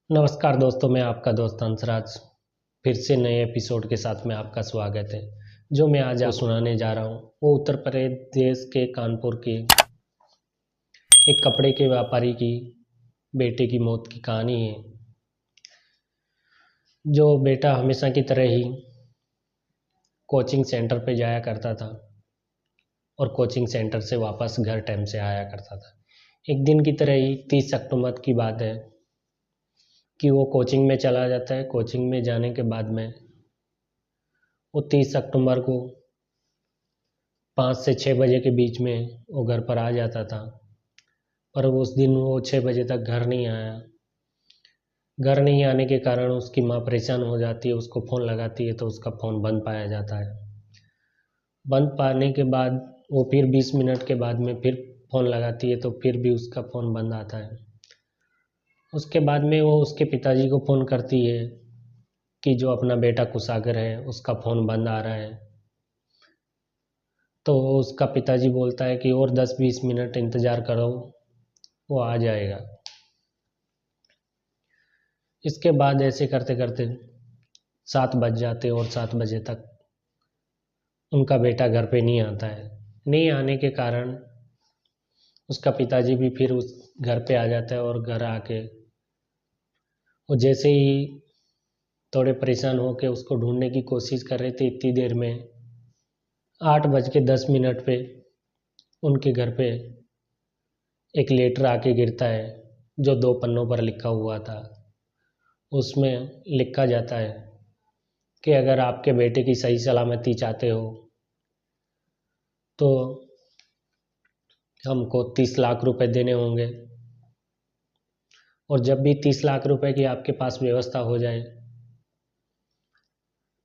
नमस्कार दोस्तों, मैं आपका दोस्त हंसराज फिर से नए एपिसोड के साथ में आपका स्वागत है। जो मैं आज आपको सुनाने जा रहा हूँ वो उत्तर प्रदेश के कानपुर के एक कपड़े के व्यापारी की बेटे की मौत की कहानी है। जो बेटा हमेशा की तरह ही कोचिंग सेंटर पे जाया करता था और कोचिंग सेंटर से वापस घर टाइम से आया करता था। एक दिन की तरह ही 30 अक्टूबर की बात है कि वो कोचिंग में चला जाता है। कोचिंग में जाने के बाद में वो 30 अक्टूबर को 5 से 6 बजे के बीच में वो घर पर आ जाता था, पर उस दिन वो 6 बजे तक घर नहीं आया। घर नहीं आने के कारण उसकी माँ परेशान हो जाती है, उसको फ़ोन लगाती है तो उसका फ़ोन बंद पाया जाता है। बंद पाने के बाद वो फिर 20 मिनट के बाद में फिर फ़ोन लगाती है तो फिर भी उसका फ़ोन बंद आता है। उसके बाद में वो उसके पिताजी को फ़ोन करती है कि जो अपना बेटा कुशागर है उसका फ़ोन बंद आ रहा है। तो उसका पिताजी बोलता है कि और 10-20 मिनट इंतज़ार करो, वो आ जाएगा। इसके बाद ऐसे करते करते 7 बज जाते और 7 बजे तक उनका बेटा घर पे नहीं आता है। नहीं आने के कारण उसका पिताजी भी फिर उस घर पे आ जाता है और घर आके वो जैसे ही थोड़े परेशान होकर उसको ढूंढने की कोशिश कर रहे थे, इतनी देर में 8:10 पे उनके घर पे एक लेटर आके गिरता है जो 2 पन्नों पर लिखा हुआ था। उसमें लिखा जाता है कि अगर आपके बेटे की सही सलामती चाहते हो तो हमको 30 लाख रुपए देने होंगे, और जब भी 30 लाख रुपए की आपके पास व्यवस्था हो जाए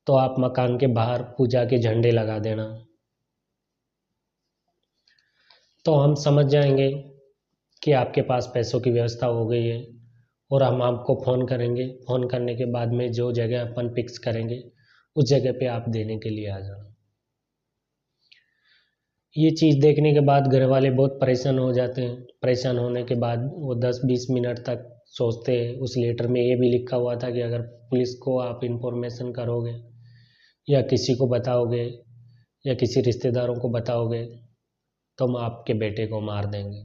तो आप मकान के बाहर पूजा के झंडे लगा देना। तो हम समझ जाएंगे कि आपके पास पैसों की व्यवस्था हो गई है और हम आपको फ़ोन करेंगे। फ़ोन करने के बाद में जो जगह अपन फिक्स करेंगे उस जगह पे आप देने के लिए आ जाना। ये चीज़ देखने के बाद घर वाले बहुत परेशान हो जाते हैं। परेशान होने के बाद वो 10-20 मिनट तक सोचते हैं। उस लेटर में ये भी लिखा हुआ था कि अगर पुलिस को आप इन्फॉर्मेशन करोगे या किसी को बताओगे या किसी रिश्तेदारों को बताओगे तो हम आपके बेटे को मार देंगे।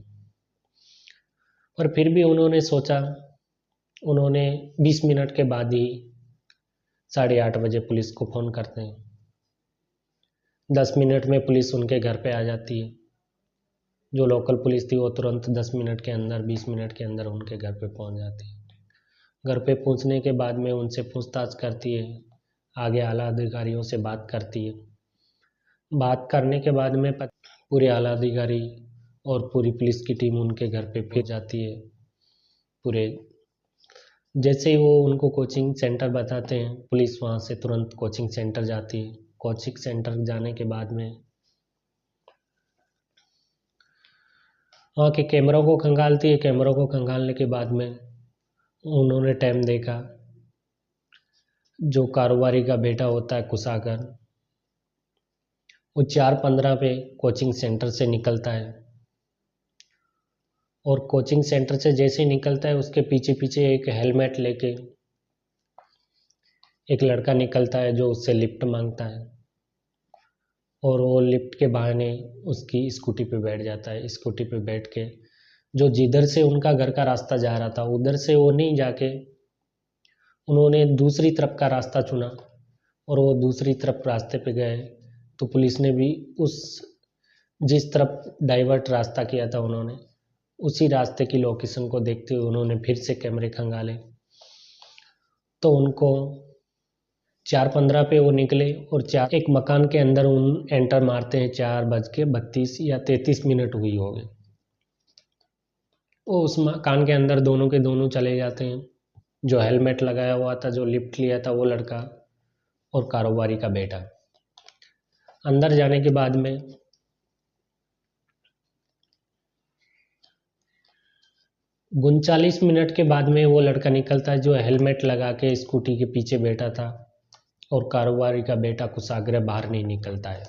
पर फिर भी उन्होंने सोचा। उन्होंने 20 मिनट के बाद ही 8:30 बजे पुलिस को फ़ोन करते हैं। 10 मिनट में पुलिस उनके घर पे आ जाती है। जो लोकल पुलिस थी वो तुरंत 10 मिनट के अंदर 20 मिनट के अंदर उनके घर पे पहुंच जाती है। घर पे पहुंचने के बाद में उनसे पूछताछ करती है, आगे आला अधिकारियों से बात करती है। बात करने के बाद में पूरे आला अधिकारी और पूरी पुलिस की टीम उनके घर पे फिर जाती है। पूरे जैसे ही वो उनको कोचिंग सेंटर बताते हैं, पुलिस वहाँ से तुरंत कोचिंग सेंटर जाती है। कोचिंग सेंटर जाने के बाद में वहाँ के कैमरों को खंगालती है। कैमरों को खंगालने के बाद में उन्होंने टाइम देखा। जो कारोबारी का बेटा होता है कुशागर, वो 4:15 पे कोचिंग सेंटर से निकलता है और कोचिंग सेंटर से जैसे ही निकलता है उसके पीछे पीछे एक हेलमेट लेके एक लड़का निकलता है जो उससे लिफ्ट मांगता है, और वो लिफ्ट के बहाने उसकी स्कूटी पे बैठ जाता है। स्कूटी पे बैठ के जो जिधर से उनका घर का रास्ता जा रहा था उधर से वो नहीं जाके उन्होंने दूसरी तरफ का रास्ता चुना, और वो दूसरी तरफ रास्ते पे गए तो पुलिस ने भी उस जिस तरफ डाइवर्ट रास्ता किया था उन्होंने उसी रास्ते की लोकेशन को देखते हुए उन्होंने फिर से कैमरे खंगाले। तो उनको 4:15 पे वो निकले और एक मकान के अंदर उन एंटर मारते हैं। 4:32 या 33 हुई होगी। वो उस मकान के अंदर दोनों के दोनों चले जाते हैं। जो हेलमेट लगाया हुआ था, जो लिफ्ट लिया था, वो लड़का और कारोबारी का बेटा। अंदर जाने के बाद में 39 मिनट के बाद में वो लड़का निकलता है जो हेलमेट लगा के स्कूटी के पीछे बैठा था, और कारोबारी का बेटा कुशाग्र बाहर नहीं निकलता है।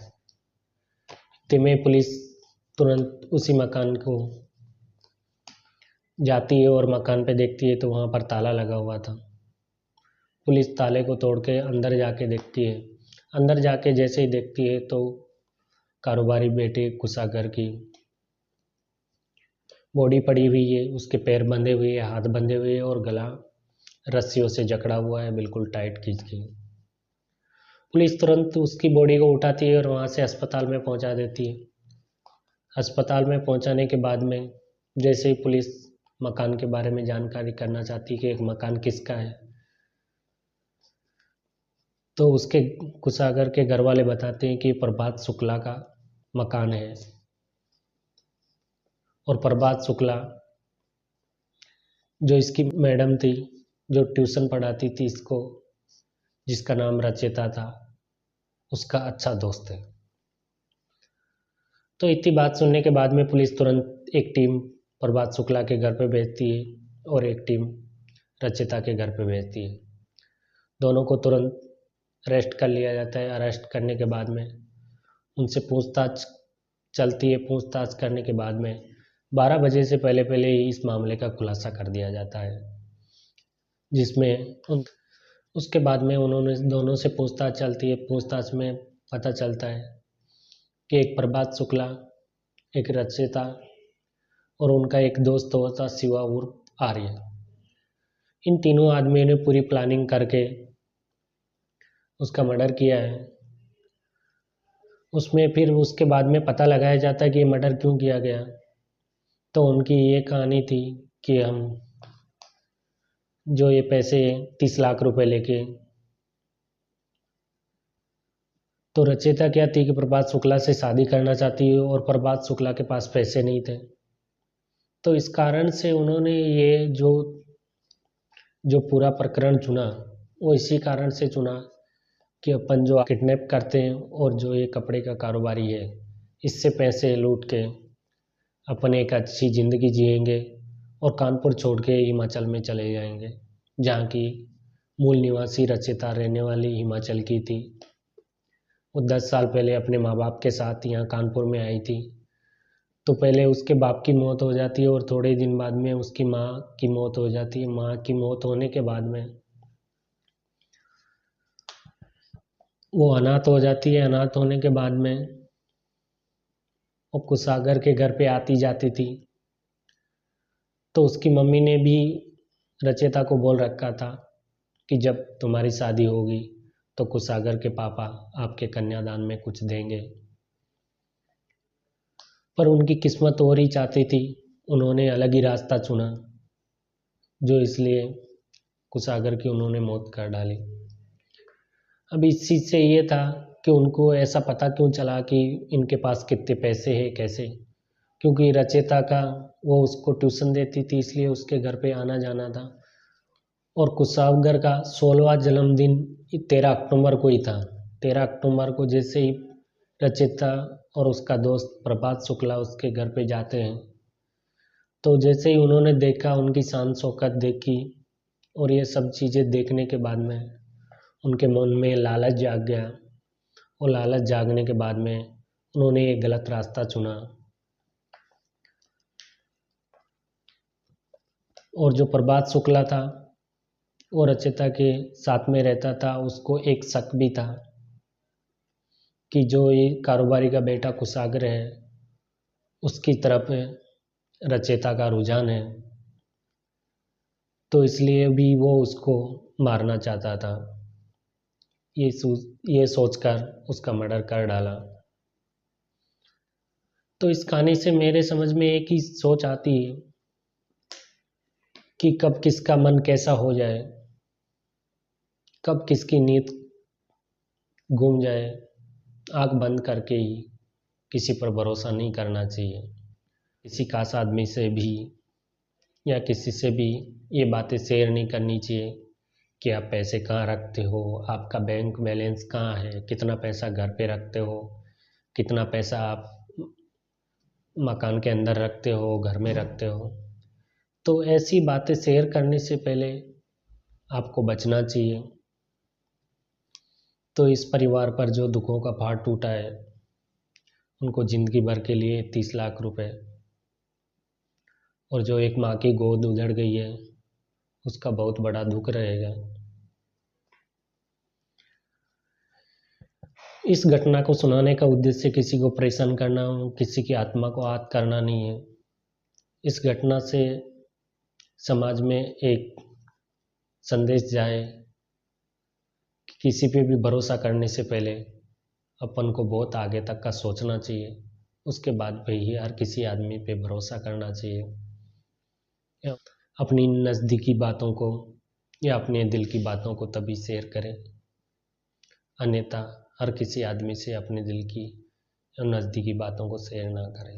इतने में पुलिस तुरंत उसी मकान को जाती है और मकान पे देखती है तो वहाँ पर ताला लगा हुआ था। पुलिस ताले को तोड़ के अंदर जाके देखती है। अंदर जाके जैसे ही देखती है तो कारोबारी बेटे कुशागर की बॉडी पड़ी हुई है, उसके पैर बंधे हुए हैं, हाथ बंधे हुए हैं और गला रस्सियों से जकड़ा हुआ है, बिल्कुल टाइट खींच के। पुलिस तुरंत उसकी बॉडी को उठाती है और वहाँ से अस्पताल में पहुँचा देती है। अस्पताल में पहुँचाने के बाद में जैसे ही पुलिस मकान के बारे में जानकारी करना चाहती है कि एक मकान किसका है, तो उसके कुशागर के घर वाले बताते हैं कि प्रभात शुक्ला का मकान है। और प्रभात शुक्ला जो इसकी मैडम थी, जो ट्यूशन पढ़ाती थी इसको, जिसका नाम रचिता था, उसका अच्छा दोस्त है। तो इतनी बात सुनने के बाद में पुलिस तुरंत एक टीम प्रभात शुक्ला के घर पे भेजती है और एक टीम रचिता के घर पे भेजती है। दोनों को तुरंत अरेस्ट कर लिया जाता है। अरेस्ट करने के बाद में उनसे पूछताछ चलती है। पूछताछ करने के बाद में 12 बजे से पहले पहले ही इस मामले का खुलासा कर दिया जाता है, जिसमें उसके बाद में उन्होंने दोनों से पूछताछ चलती है। पूछताछ में पता चलता है कि एक प्रभात शुक्ला, एक रचिता और उनका एक दोस्त होता शिवा उर्फ आर्य, इन तीनों आदमियों ने पूरी प्लानिंग करके उसका मर्डर किया है। उसमें फिर उसके बाद में पता लगाया जाता है कि ये मर्डर क्यों किया गया। तो उनकी ये कहानी थी कि हम जो ये पैसे 30 लाख रुपए लेके, तो रचयिता क्या थी कि प्रभात शुक्ला से शादी करना चाहती है और प्रभात शुक्ला के पास पैसे नहीं थे। तो इस कारण से उन्होंने ये जो पूरा प्रकरण चुना वो इसी कारण से चुना कि अपन जो किडनैप करते हैं और जो ये कपड़े का कारोबारी है, इससे पैसे लूट के अपन एक अच्छी ज़िंदगी जिएंगे और कानपुर छोड़ के हिमाचल में चले जाएंगे, जहाँ की मूल निवासी रचिता रहने वाली हिमाचल की थी। वो 10 साल पहले अपने माँ बाप के साथ यहाँ कानपुर में आई थी। तो पहले उसके बाप की मौत हो जाती है और थोड़े दिन बाद में उसकी माँ की मौत हो जाती है। माँ की मौत होने के बाद में वो अनाथ हो जाती है। अनाथ होने के बाद में वो कुशागर के घर पे आती जाती थी। तो उसकी मम्मी ने भी रचयिता को बोल रखा था कि जब तुम्हारी शादी होगी तो कुशागर के पापा आपके कन्यादान में कुछ देंगे। पर उनकी किस्मत और ही चाहती थी, उन्होंने अलग ही रास्ता चुना, जो इसलिए कुशागर की उन्होंने मौत कर डाली। अब इस चीज़ से ये था कि उनको ऐसा पता क्यों चला कि इनके पास कितने पैसे हैं, कैसे, क्योंकि रचयिता का वो उसको ट्यूशन देती थी, इसलिए उसके घर पे आना जाना था। और कुशागर का 16वां जन्मदिन 13 अक्टूबर को ही था। 13 अक्टूबर को जैसे ही रचयिता और उसका दोस्त प्रभात शुक्ला उसके घर पे जाते हैं, तो जैसे ही उन्होंने देखा, उनकी शान शौकत देखी और ये सब चीज़ें देखने के बाद में उनके मन में लालच जाग गया। और लालच जागने के बाद में उन्होंने एक गलत रास्ता चुना। और जो प्रभात शुक्ला था वो रचयिता के साथ में रहता था, उसको एक शक भी था कि जो ये कारोबारी का बेटा कुशागर है उसकी तरफ रचयिता का रुझान है, तो इसलिए भी वो उसको मारना चाहता था। ये सोचकर उसका मर्डर कर डाला। तो इस कहानी से मेरे समझ में एक ही सोच आती है कि कब किसका मन कैसा हो जाए, कब किसकी नीयत घूम जाए। आँख बंद करके ही किसी पर भरोसा नहीं करना चाहिए। किसी खास आदमी से भी या किसी से भी ये बातें शेयर नहीं करनी चाहिए कि आप पैसे कहाँ रखते हो, आपका बैंक बैलेंस कहाँ है, कितना पैसा घर पे रखते हो, कितना पैसा आप मकान के अंदर रखते हो, घर में रखते हो। तो ऐसी बातें शेयर करने से पहले आपको बचना चाहिए। तो इस परिवार पर जो दुखों का पहाड़ टूटा है, उनको ज़िंदगी भर के लिए 30 लाख रुपए और जो एक माँ की गोद उजड़ गई है उसका बहुत बड़ा दुख रहेगा। इस घटना को सुनाने का उद्देश्य किसी को परेशान करना, किसी की आत्मा को आहत करना नहीं है। इस घटना से समाज में एक संदेश जाए कि किसी पे भी भरोसा करने से पहले अपन को बहुत आगे तक का सोचना चाहिए, उसके बाद भाई हर किसी आदमी पे भरोसा करना चाहिए। अपनी नज़दीकी बातों को या अपने दिल की बातों को तभी शेयर करें, अन्यथा हर किसी आदमी से अपने दिल की या नज़दीकी बातों को शेयर ना करें।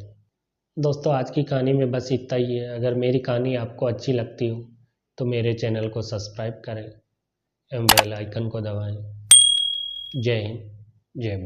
दोस्तों, आज की कहानी में बस इतना ही है। अगर मेरी कहानी आपको अच्छी लगती हो तो मेरे चैनल को सब्सक्राइब करें एवं बेल आइकन को दबाएं। जय हिंद, जय भारत।